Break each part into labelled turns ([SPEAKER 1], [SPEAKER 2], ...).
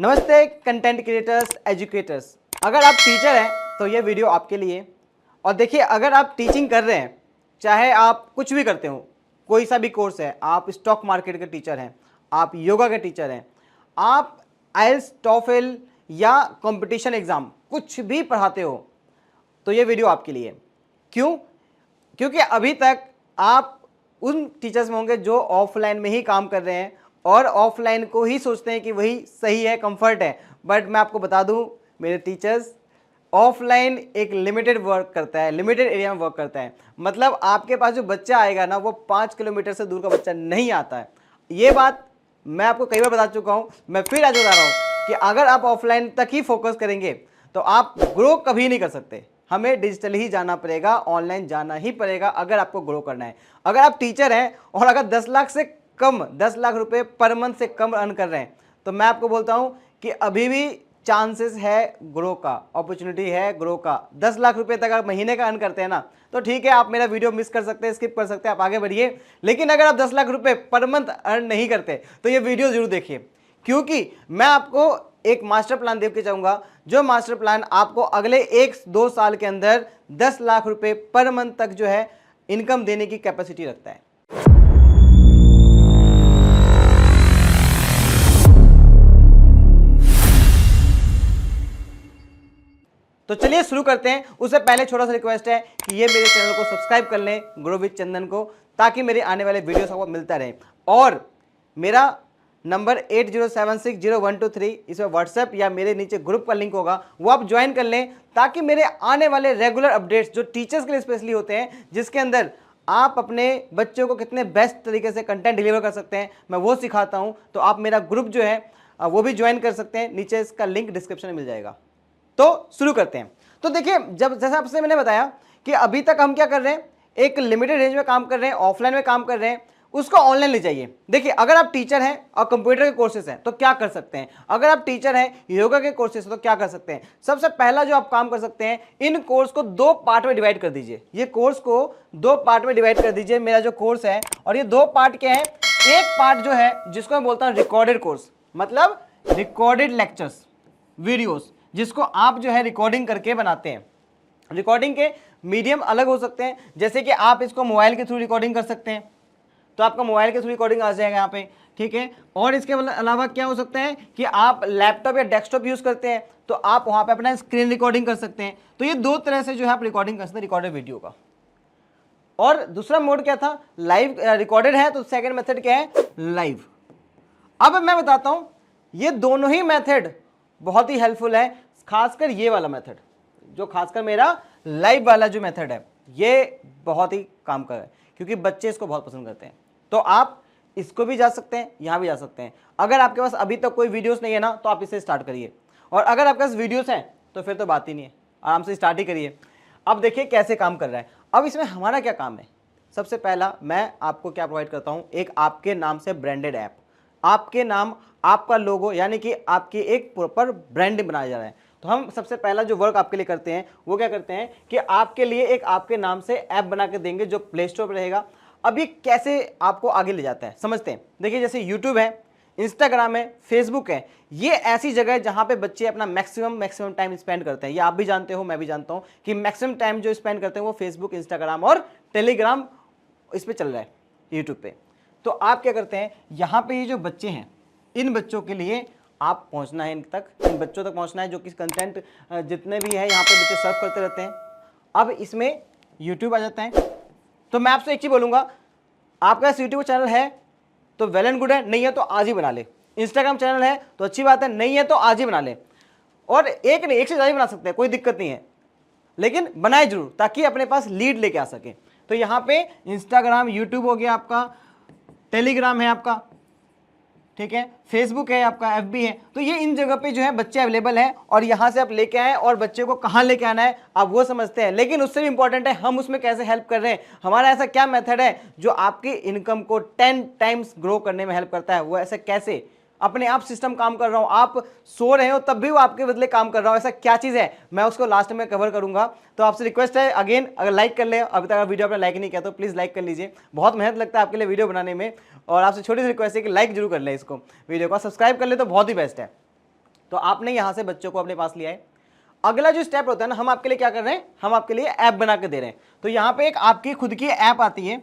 [SPEAKER 1] नमस्ते content creators, educators. अगर आप टीचर हैं तो ये वीडियो आपके लिए। और देखिए, अगर आप टीचिंग कर रहे हैं, चाहे आप कुछ भी करते हो, कोई सा भी कोर्स है, आप स्टॉक मार्केट के टीचर हैं, आप योगा के टीचर हैं, आप आइल्स, टॉफल या कंपटीशन एग्जाम कुछ भी पढ़ाते हो, तो ये वीडियो आपके लिए। क्यों? क्योंकि अभी तक आप उन टीचर्स में होंगे जो ऑफलाइन में ही काम कर रहे हैं और ऑफलाइन को ही सोचते हैं कि वही सही है, कंफर्ट है। बट मैं आपको बता दूं, मेरे टीचर्स, ऑफलाइन एक लिमिटेड वर्क करता है, लिमिटेड एरिया में वर्क करता है। मतलब आपके पास जो बच्चा आएगा ना, वो 5 किलोमीटर से दूर का बच्चा नहीं आता है। ये बात मैं आपको कई बार बता चुका हूं, मैं फिर आज बता रहा हूं कि अगर आप ऑफलाइन तक ही फोकस करेंगे तो आप ग्रो कभी नहीं कर सकते। हमें डिजिटल ही जाना पड़ेगा, ऑनलाइन जाना ही पड़ेगा अगर आपको ग्रो करना है। अगर आप टीचर हैं और अगर 10 लाख से कम, 10 लाख रुपए पर मंथ से कम अर्न कर रहे हैं, तो मैं आपको बोलता हूं कि अभी भी चांसेस है ग्रो का, अपॉर्चुनिटी है ग्रो का। 10 लाख रुपए तक आप महीने का अर्न करते हैं ना, तो ठीक है, आप मेरा वीडियो मिस कर सकते हैं, स्किप कर सकते हैं, आप आगे बढ़िए। लेकिन अगर आप 10 लाख रुपए पर मंथ अर्न नहीं करते तो ये वीडियो जरूर देखिए, क्योंकि मैं आपको एक मास्टर प्लान दे के चाहूंगा, जो मास्टर प्लान आपको अगले 1-2 साल के अंदर 10 लाख रुपए पर मंथ तक जो है इनकम देने की कैपेसिटी रखता है। तो चलिए शुरू करते हैं। उससे पहले छोटा सा रिक्वेस्ट है कि ये मेरे चैनल को सब्सक्राइब कर लें, ग्रो विद चंदन को, ताकि मेरे आने वाले वीडियोस आपको मिलता रहे। और मेरा नंबर 80760123, इसमें व्हाट्सएप या मेरे नीचे ग्रुप का लिंक होगा, वो आप ज्वाइन कर लें, ताकि मेरे आने वाले रेगुलर अपडेट्स जो टीचर्स के लिए स्पेशली होते हैं, जिसके अंदर आप अपने बच्चों को कितने बेस्ट तरीके से कंटेंट डिलीवर कर सकते हैं, मैं वो सिखाता हूं। तो आप मेरा ग्रुप जो है वो भी ज्वाइन कर सकते हैं, नीचे इसका लिंक डिस्क्रिप्शन में मिल जाएगा। तो शुरू करते हैं। तो देखिए, जब जैसा आपसे मैंने बताया कि अभी तक हम क्या कर रहे हैं, एक लिमिटेड रेंज में काम कर रहे हैं, ऑफलाइन में काम कर रहे हैं, उसको ऑनलाइन ले जाइए। देखिए, अगर आप टीचर हैं और कंप्यूटर के कोर्सेज हैं तो क्या कर सकते हैं, अगर आप टीचर हैं, योगा के कोर्सेज हैं तो क्या कर सकते हैं। सबसे पहला जो आप काम कर सकते हैं, इन कोर्स को 2 पार्ट में डिवाइड कर दीजिए। ये कोर्स को 2 पार्ट में डिवाइड कर दीजिए, मेरा जो कोर्स है। और ये 2 पार्ट क्या है, एक पार्ट जो है जिसको मैं बोलता हूं रिकॉर्डेड कोर्स, मतलब रिकॉर्डेड लेक्चर्स, वीडियोस, जिसको आप जो है रिकॉर्डिंग करके बनाते हैं। रिकॉर्डिंग के मीडियम अलग हो सकते हैं, जैसे कि आप इसको मोबाइल के थ्रू रिकॉर्डिंग कर सकते हैं, तो आपका मोबाइल के थ्रू रिकॉर्डिंग आ जाएगा यहाँ पे, ठीक है। और इसके अलावा क्या हो सकता है कि आप लैपटॉप या डेस्कटॉप यूज करते हैं, तो आप वहां पे अपना स्क्रीन रिकॉर्डिंग कर सकते हैं। तो ये 2 तरह से जो है आप रिकॉर्डिंग कर सकते हैं, रिकॉर्डेड वीडियो का। और दूसरा मोड क्या था, लाइव रिकॉर्डेड है, तो सेकेंड मेथड क्या है, लाइव। अब मैं बताता हूं, ये दोनों ही मेथड बहुत ही हेल्पफुल है। खासकर ये वाला मेथड, जो खासकर मेरा लाइव वाला जो मेथड है, ये बहुत ही काम कर रहा है, क्योंकि बच्चे इसको बहुत पसंद करते हैं। तो आप इसको भी जा सकते हैं, यहां भी जा सकते हैं। अगर आपके पास अभी तक कोई वीडियोस नहीं है ना, तो आप इसे स्टार्ट करिए। और अगर आपके पास वीडियोस हैं तो फिर तो बात ही नहीं है, आराम से स्टार्ट ही करिए। अब देखिए कैसे काम कर रहा है। अब इसमें हमारा क्या काम है, सबसे पहला मैं आपको क्या प्रोवाइड करता हूं, एक आपके नाम से ब्रांडेड ऐप, आपके नाम, आपका लोगो, यानी कि आपकी एक प्रॉपर ब्रांडिंग बनाया जा रहा है। तो हम सबसे पहला जो वर्क आपके लिए करते हैं, वो क्या करते हैं कि आपके लिए एक आपके नाम से ऐप बना के देंगे, जो प्ले स्टोर पर रहेगा। अब ये कैसे आपको आगे ले जाता है समझते हैं। देखिए, जैसे यूट्यूब है, इंस्टाग्राम है, फेसबुक है, ये ऐसी जगह है जहां पे बच्चे अपना मैक्सिमम टाइम स्पेंड करते हैं। ये आप भी जानते हो, मैं भी जानता हूं कि मैक्सिमम टाइम जो स्पेंड करते हैं वो फेसबुक, इंस्टाग्राम और टेलीग्राम, इस पे चल रहा है, यूट्यूब पे। तो आप क्या करते हैं, यहाँ पे ये जो बच्चे हैं, इन बच्चों के लिए आप पहुंचना है, इन बच्चों तक पहुंचना है, जो कि कंटेंट जितने भी है यहाँ पे बच्चे सर्व करते रहते हैं। अब इसमें यूट्यूब आ जाता है। तो मैं आपसे एक चीज बोलूंगा, आपका यूट्यूब चैनल है तो वेल एंड गुड है, नहीं है तो आज ही बना ले। इंस्टाग्राम चैनल है तो अच्छी बात है, नहीं है तो आज ही बना ले। और एक नहीं, एक से ज़्यादा बना सकते हैं, कोई दिक्कत नहीं है, लेकिन बनाए जरूर, ताकि अपने पास लीड लेके आ सके। तो यहाँ पे इंस्टाग्राम, यूट्यूब हो गया आपका, टेलीग्राम है आपका, ठीक है, फेसबुक है आपका, एफबी है। तो ये इन जगह पे जो है बच्चे अवेलेबल हैं, और यहाँ से आप लेके आए, और बच्चे को कहाँ लेके आना है आप वो समझते हैं। लेकिन उससे भी इंपॉर्टेंट है हम उसमें कैसे हेल्प कर रहे हैं, हमारा ऐसा क्या मेथड है जो आपकी इनकम को 10 टाइम्स ग्रो करने में हेल्प करता है। वो ऐसा कैसे, अपने आप सिस्टम काम कर रहा हूं, आप सो रहे हो तब भी वो आपके बदले काम कर रहा हूं, ऐसा क्या चीज़ है, मैं उसको लास्ट में कवर करूंगा। तो आपसे रिक्वेस्ट है अगेन, अगर लाइक कर ले, अभी तक वीडियो आपने लाइक नहीं किया तो प्लीज़ लाइक कर लीजिए, बहुत मेहनत लगता है आपके लिए वीडियो बनाने में। और आपसे छोटी सी रिक्वेस्ट है कि लाइक जरूर कर ले इसको, वीडियो को सब्सक्राइब कर ले तो बहुत ही बेस्ट है। तो आपने यहां से बच्चों को अपने पास लिया है। अगला जो स्टेप होता है ना, हम आपके लिए क्या कर रहे हैं, हम आपके लिए ऐप बना के दे रहे हैं। तो यहां पे एक आपकी खुद की ऐप आती है।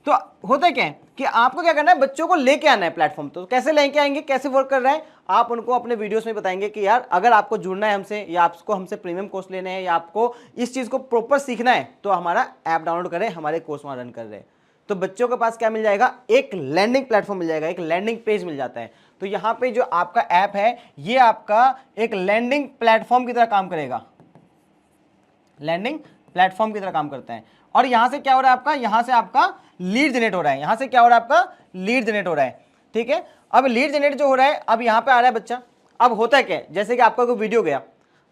[SPEAKER 1] तो होता क्या है कि आपको क्या करना है, बच्चों को लेके आना है प्लेटफॉर्म। तो कैसे लेके आएंगे, कैसे वर्क कर रहा है, आप उनको अपने वीडियोस में बताएंगे कि यार अगर आपको जुड़ना है हमसे, या आपको हमसे प्रीमियम कोर्स लेने हैं, या आपको इस चीज को प्रॉपर सीखना है, तो हमारा ऐप डाउनलोड करें, हमारे कोर्स वहां रन कर रहे हैं। तो बच्चों के पास क्या मिल जाएगा, एक लैंडिंग प्लेटफॉर्म मिल जाएगा, एक लैंडिंग पेज मिल जाता है। तो यहाँ पे जो आपका ऐप है, ये आपका एक लैंडिंग प्लेटफॉर्म की तरह काम करेगा, लैंडिंग प्लेटफॉर्म की तरह काम करता है। और यहां से क्या हो रहा है आपका, यहां से आपका लीड जनरेट हो रहा है, यहां से क्या हो रहा है आपका, लीड जनरेट हो रहा है। ठीक है, अब लीड जनरेट जो हो रहा है, अब यहां पे आ रहा है बच्चा। अब होता है क्या, जैसे कि आपका कोई वीडियो गया,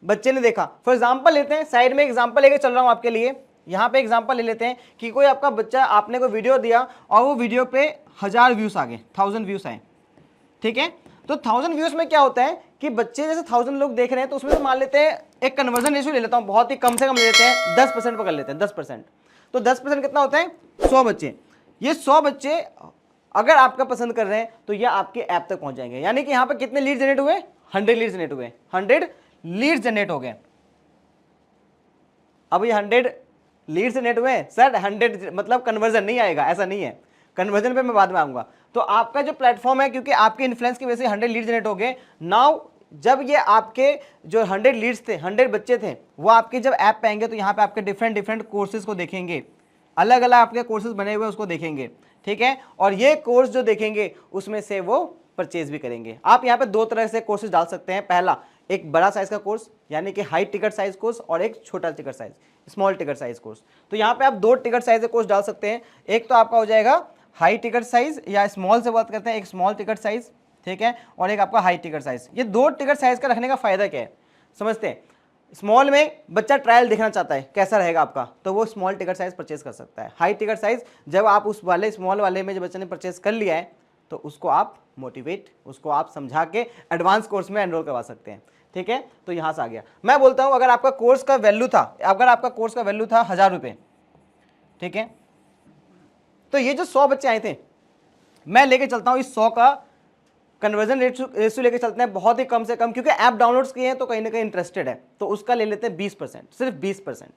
[SPEAKER 1] बच्चे ने देखा, फॉर एग्जांपल लेते हैं, साइड में एग्जांपल लेके चल रहा हूं आपके लिए। यहां पे एग्जांपल ले लेते हैं कि कोई आपका बच्चा, आपने कोई वीडियो दिया और वो वीडियो पे 1000 व्यूज आ गए, 1000 व्यूज आए। ठीक है, तो 1000 व्यूज में क्या होता है कि बच्चे जैसे 1000 लोग देख रहे हैं, तो उसमें से मान लेते हैं एक कन्वर्जन रेशियो ले लेता हूं, बहुत ही कम से कम ले लेते हैं, 10% पकड़ लेते हैं, 10%। तो 10% कितना होता है, 100 बच्चे। ये 100 बच्चे अगर आपका पसंद कर रहे हैं तो ये आपके ऐप तक पहुंच जाएंगे। यानी कि यहां पे कितने लीड जनरेट हुए, 100 लीड जनरेट हुए, 100 लीड जनरेट हो गए। अब ये 100 लीड जनरेट हुए सर, 100 मतलब कन्वर्जन नहीं आएगा, ऐसा नहीं है, कन्वर्जन पे मैं बाद में आऊंगा। तो आपका जो प्लेटफॉर्म है, क्योंकि आपके इन्फ्लुएंस की वजह से 100 लीड जनरेट हो गए। नाउ जब ये आपके जो 100 लीड्स थे, 100 बच्चे थे, वो आपके जब ऐप पे आएंगे तो यहाँ पे आपके डिफरेंट कोर्सेज को देखेंगे, अलग अलग आपके कोर्सेज बने हुए उसको देखेंगे। ठीक है, और ये कोर्स जो देखेंगे उसमें से वो परचेज भी करेंगे। आप यहाँ पे दो तरह से कोर्सेज डाल सकते हैं। पहला, एक बड़ा साइज का कोर्स, यानी कि हाई टिकट साइज कोर्स, और एक छोटा ticket size, small ticket size course. तो यहाँ पे आप 2 टिकट साइज के कोर्स डाल सकते हैं। एक तो आपका हो जाएगा हाई टिकट साइज, या स्मॉल से बात करते हैं, एक स्मॉल टिकट साइज, ठीक है, और एक आपका हाई टिकट साइज। ये 2 टिकट साइज का रखने का फायदा क्या है, समझते हैं। स्मॉल में बच्चा ट्रायल देखना चाहता है कैसा रहेगा आपका, तो वो स्मॉल टिकट साइज परचेज कर सकता है। हाई टिकट साइज जब आप उस वाले स्मॉल वाले में जब बच्चे ने परचेज कर लिया है, तो उसको आप मोटिवेट, उसको आप समझा के एडवांस कोर्स में एनरोल करवा सकते हैं। ठीक है, तो यहां से आ गया। मैं बोलता हूं अगर आपका कोर्स का वैल्यू था, अगर आपका कोर्स का वैल्यू था 1000 रुपये, ठीक है, तो ये जो 100 बच्चे आए थे, मैं लेके चलता हूं इस 100 का कन्वर्जन रेशियो लेके चलते हैं बहुत ही कम से कम, क्योंकि ऐप डाउनलोड्स किए हैं तो कहीं ना कहीं इंटरेस्टेड है, तो उसका ले लेते हैं 20%, सिर्फ 20%।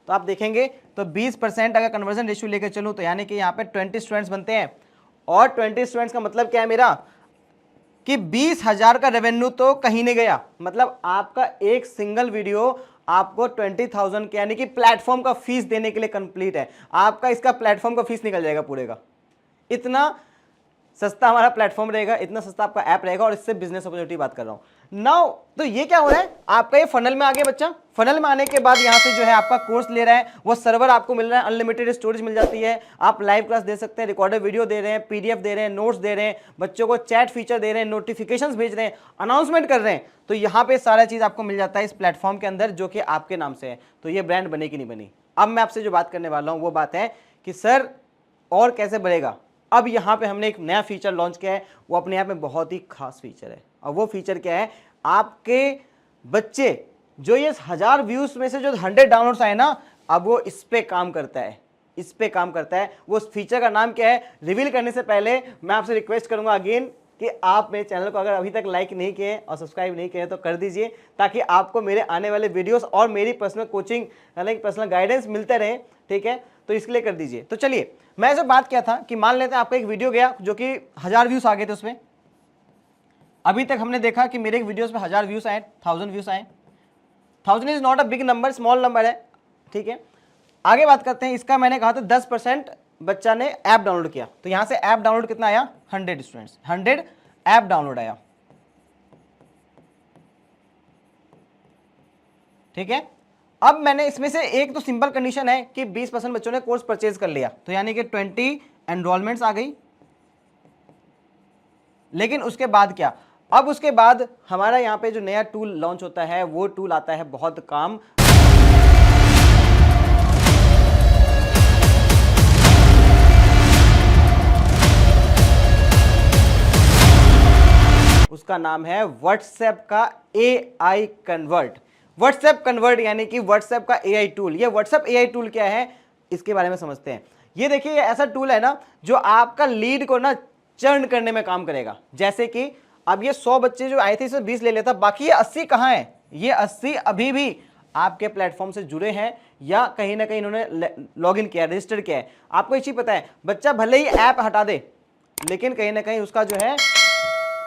[SPEAKER 1] तो आप देखेंगे तो 20% अगर कन्वर्जन रेशियो लेके चलूं तो यानी कि यहाँ पे 20 स्टूडेंट्स बनते हैं, और 20 स्टूडेंट्स का मतलब क्या है मेरा, कि 20,000 का रेवेन्यू तो कहीं नहीं गया। मतलब आपका एक सिंगल वीडियो आपको 20,000 के, यानी कि प्लेटफॉर्म का फीस देने के लिए कंप्लीट है। आपका इसका प्लेटफॉर्म का फीस निकल जाएगा पूरे का। इतना सस्ता हमारा प्लेटफॉर्म रहेगा, इतना सस्ता आपका ऐप रहेगा, और इससे बिजनेस अपॉर्चुनिटी बात कर रहा हूं नाउ। तो ये क्या हो रहा है, आपका ये फनल में आ गया बच्चा। फनल में आने के बाद यहाँ से जो है आपका कोर्स ले रहा है, वो सर्वर आपको मिल रहा है, अनलिमिटेड स्टोरेज मिल जाती है, आप लाइव क्लास दे सकते हैं, रिकॉर्डेड वीडियो दे रहे हैं, पीडीएफ दे रहे हैं, नोट्स दे रहे हैं, बच्चों को चैट फीचर दे रहे हैं, नोटिफिकेशंस भेज रहे हैं, अनाउंसमेंट कर रहे हैं। तो यहाँ पे सारा चीज आपको मिल जाता है इस प्लेटफॉर्म के अंदर, जो कि आपके नाम से है। तो ये ब्रांड बने कि नहीं बनी। अब मैं आपसे जो बात करने वाला हूँ वो बात है कि सर और कैसे बढ़ेगा। अब यहाँ पे हमने एक नया फीचर लॉन्च किया है, वो अपने आप में बहुत ही खास फीचर है। और वो फीचर क्या है, आपके बच्चे जो ये 1000 व्यूज में से जो 100 डाउनलोड्स आए ना, अब वो इस पे काम करता है, इस पे काम करता है। वो उस फीचर का नाम क्या है, रिवील करने से पहले मैं आपसे रिक्वेस्ट करूंगा अगेन कि आप मेरे चैनल को अगर अभी तक लाइक नहीं किए और सब्सक्राइब नहीं किए तो कर दीजिए, ताकि आपको मेरे आने वाले वीडियोस और मेरी पर्सनल कोचिंग यानी पर्सनल गाइडेंस मिलते रहे। ठीक है, तो इसके लिए कर दीजिए। तो चलिए, मैं जो बात किया था कि मान लेते हैं आपका एक वीडियो गया जो कि 1000 व्यूज आ गए थे उसमें। अभी तक हमने देखा कि मेरे एक वीडियोस पे 1000 व्यूज आए, 1000 व्यूज आए। 1000 is not a big number, small number है। ठीक है, आगे बात करते हैं। इसका मैंने कहा था 10% बच्चा ने ऐप डाउनलोड किया, तो यहां से ऐप डाउनलोड कितना आया, 100 स्टूडेंट्स, 100 ऐप डाउनलोड आया। ठीक है, अब मैंने इसमें से एक तो सिंपल कंडीशन है कि 20% बच्चों ने कोर्स परचेज कर लिया, तो यानी कि 20 एनरोलमेंट्स आ गई। लेकिन उसके बाद क्या, अब उसके बाद हमारा यहां पे जो नया टूल लॉन्च होता है, वो टूल आता है बहुत काम, उसका नाम है व्हाट्सएप का AI कन्वर्ट। व्हाट्सएप कन्वर्ट यानी कि व्हाट्सएप का AI टूल। ये व्हाट्सएप AI टूल क्या है, इसके बारे में समझते हैं। ये देखिए, ये ऐसा टूल है ना जो आपका लीड को ना चर्न करने में काम करेगा। जैसे कि अब ये 100 बच्चे जो आए थे इसमें 20 ले लेता, बाकी ये 80 कहाँ है? ये 80 अभी भी आपके प्लेटफॉर्म से जुड़े हैं या कहीं ना कहीं इन्होंने लॉग इन किया, रजिस्टर किया है। आपको एक चीज पता है, बच्चा भले ही ऐप हटा दे लेकिन कहीं ना कहीं उसका जो है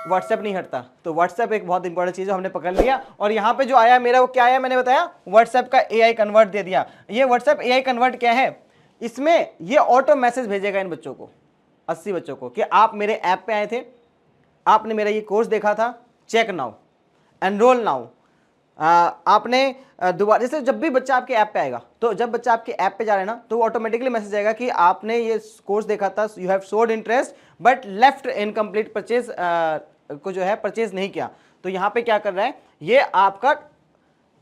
[SPEAKER 1] व्हाट्सएप नहीं हटता। तो व्हाट्सएप एक बहुत इंपॉर्टेंट चीज है, हमने पकड़ लिया। और यहाँ पे जो आया मेरा वो क्या आया, मैंने बताया व्हाट्सएप का AI कन्वर्ट दे दिया। ये व्हाट्सएप AI कन्वर्ट क्या है, इसमें ये ऑटो मैसेज भेजेगा इन बच्चों को, 80 बच्चों को, कि आप मेरे ऐप पे आए थे, आपने मेरा ये कोर्स देखा था, चेक नाउ, एनरोल नाउ। आपने दोबारा, जैसे जब भी बच्चा आपके ऐप पे आएगा, तो जब बच्चा आपके ऐप पे जा रहा है ना, तो वो ऑटोमेटिकली मैसेज आएगा कि आपने ये कोर्स देखा था, you have showed interest but left incomplete purchase, को जो है परचेज नहीं किया। तो यहाँ पे क्या कर रहा है, ये आपका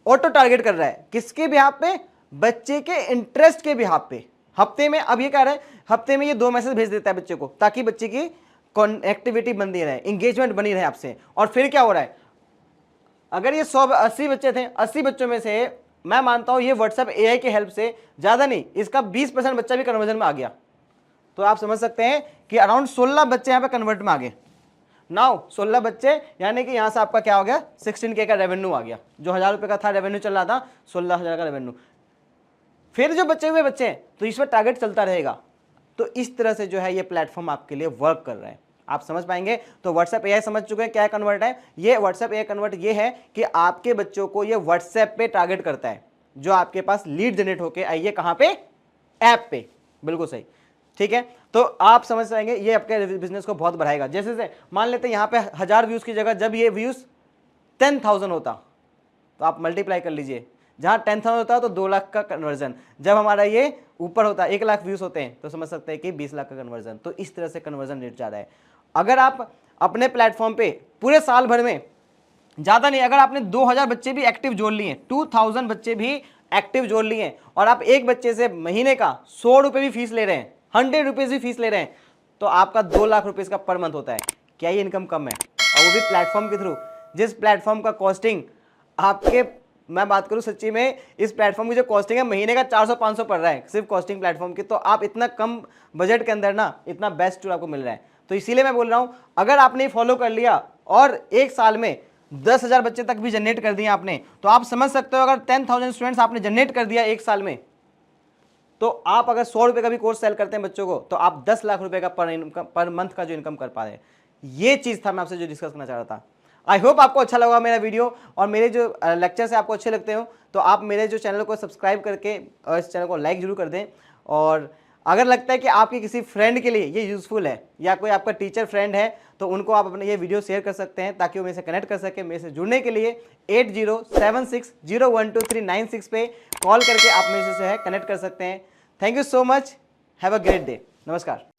[SPEAKER 1] ऑटो टारगेट कर रहा है, किसके बिहाफ पे? बच्चे के इंटरेस्ट के बिहाफ पे। हफ्ते में, अब ये कह रहा है हफ्ते में ये 2 मैसेज भेज देता है बच्चे को, ताकि बच्चे की एक्टिविटी बनी रहे, इंगेजमेंट बनी रहे आपसे। और फिर क्या हो रहा है, अगर ये 180 बच्चे थे, 80 बच्चों में से मैं मानता हूं ये व्हाट्सएप AI की हेल्प से ज्यादा नहीं, इसका 20% बच्चा भी कन्वर्जन में आ गया। तो आप समझ सकते हैं कि अराउंड 16 बच्चे यहाँ पे कन्वर्ट में आ गए। नाउ 16 बच्चे, यानी कि यहां से आपका क्या हो गया, 16K का रेवेन्यू आ गया। जो 1000 रुपए का था रेवेन्यू चल रहा था, 16,000 का रेवेन्यू। फिर जो बचे हुए बच्चे, तो इस पर टारगेट चलता रहेगा। तो इस तरह से जो है ये प्लेटफॉर्म आपके लिए वर्क कर रहा है, आप समझ पाएंगे। तो व्हाट्सएप AI समझ चुके हैं क्या कन्वर्ट है। ये व्हाट्सएप AI कन्वर्ट ये है कि आपके बच्चों को ये व्हाट्सएप पे टारगेट करता है, जो आपके पास लीड जनरेट होके आई है, कहां पे? ऐप पे। बिल्कुल सही, ठीक है। तो आप समझ पाएंगे ये आपके बिजनेस को बहुत बढ़ाएगा। जैसे से मान लेते हैं यहाँ पे 1000 व्यूज की जगह जब ये व्यूज 10,000 होता, तो आप मल्टीप्लाई कर लीजिए, जहां 10,000 होता है तो 2 लाख का कन्वर्जन, जब हमारा ये ऊपर होता है 1 लाख व्यूज होते हैं, तो समझ सकते हैं कि 20 लाख का कन्वर्जन। तो इस तरह से कन्वर्जन रेट जा रहा है। अगर आप अपने प्लेटफॉर्म पे पूरे साल भर में, ज्यादा नहीं, अगर आपने 2000 बच्चे भी एक्टिव जोड़ लिए, 2000 बच्चे भी एक्टिव जोड़ लिए, और आप एक बच्चे से महीने का 100 रुपए भी फीस ले रहे हैं, 100 रुपीज भी फीस ले रहे हैं, तो आपका 2 लाख रुपीज का पर मंथ होता है। क्या ये इनकम कम है? और वो भी प्लेटफॉर्म के थ्रू, जिस प्लेटफॉर्म का कॉस्टिंग आपके, मैं बात करूं सच्ची में, इस प्लेटफॉर्म की जो कॉस्टिंग है महीने का 400-500 पड़ रहा है सिर्फ कॉस्टिंग प्लेटफॉर्म की। तो आप इतना कम बजट के अंदर ना इतना बेस्ट टूल आपको मिल रहा है। तो इसीलिए मैं बोल रहा हूं, अगर आपने फॉलो कर लिया और एक साल में 10,000 बच्चे तक भी जनरेट कर दिया आपने, तो आप समझ सकते हो अगर 10,000 स्टूडेंट्स आपने जनरेट कर दिया एक साल में, तो आप अगर 100 रुपए का भी कोर्स सेल करते हैं बच्चों को, तो आप 10 लाख रुपए का पर मंथ का जो इनकम कर पा रहे हैं। ये चीज था मैं आपसे जो डिस्कस करना चाह रहा था। आई होप आपको अच्छा लगा मेरा वीडियो, और मेरे जो लेक्चर्स है आपको अच्छे लगते हो, तो आप मेरे जो चैनल को सब्सक्राइब करके और इस चैनल को लाइक जरूर कर दें। और अगर लगता है कि आपके किसी फ्रेंड के लिए ये यूजफुल है, या कोई आपका टीचर फ्रेंड है, तो उनको आप अपने ये वीडियो शेयर कर सकते हैं, ताकि वो मेरे से कनेक्ट कर सके। मेरे से जुड़ने के लिए 8076012396 पे कॉल करके आप मेरे से जो है कनेक्ट कर सकते हैं। Thank you so much, have a great day, नमस्कार।